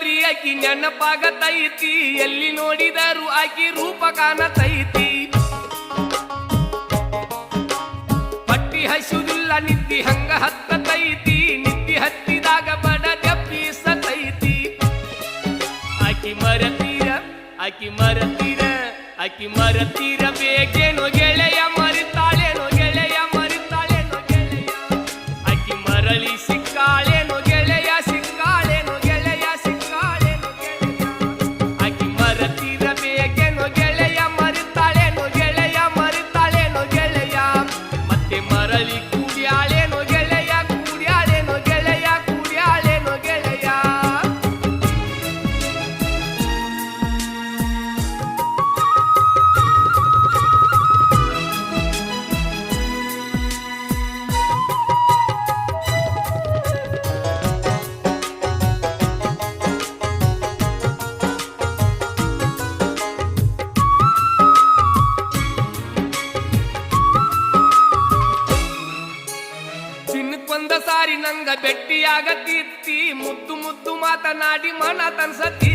ಬರೀ ಆಕಿ ನೆನಪಾಗತೈತಿ, ಎಲ್ಲಿ ನೋಡಿದರು ಆಕಿ ರೂಪ ಕಾಣತೈತಿ. ಪಟ್ಟಿ ಹಸುದಿಲ್ಲ ನಿದ್ದಿ ಹಂಗ ಹತ್ತತೈತಿ, ನಿದ್ದಿ ಹತ್ತಿದಾಗ ಬಡ ದೆಪ್ಪಿಸತೈತಿ. ಆಕಿ ಮರತೀರ ಆಕಿ ಮರತೀರ ಆಕಿ ಮರತೀರ ಬೇಕೇನೋ ಗೆಳೆಯ, ಮರಿತಾಳೇನೋ ಗೆಳೆಯ, ಮರಿತಾಳೇನೋ ಗೆಳೆಯ. ಆಕಿ ಮರಳಿ ಸಿಕ್ಕಾಳೇನೋ ಗೆಳೆಯ, ಸಿಕ್ಕಾಳೇನೋ ಗೆಳೆಯ, ಸಿಕ್ಕಾಳೇನೋ ಗೆಳೆಯ. ಆಕಿ ಮರತೀರ ಬೇಕೇನೋ ಗೆಳೆಯ, ಮರಿತಾಳೇನೋ ಗೆಳೆಯ, ಮರಿತಾಳೇನೋ ಗೆಳೆಯ. ಮತ್ತೆ ಮರಳಿ ಕೂಡ್ಯಾಳೇನೋ ಗೆಳೆಯ, ಕೂಡ್ಯಾಳೇನೋ ಗೆಳೆಯ, ಕೂಡ್ಯಾಳೇನೋ ಗೆಳೆಯ. ಚಿನ್ನಕ್ಕೊಂದ ಸಾರಿ ನಂಗ ಭೆಟ್ಟಿಯಾಗತಿತ್ತಿ, ಮುದ್ದು ಮುದ್ದು ಮಾತನಾಡಿ ಮನ ತನ್ಸತಿ.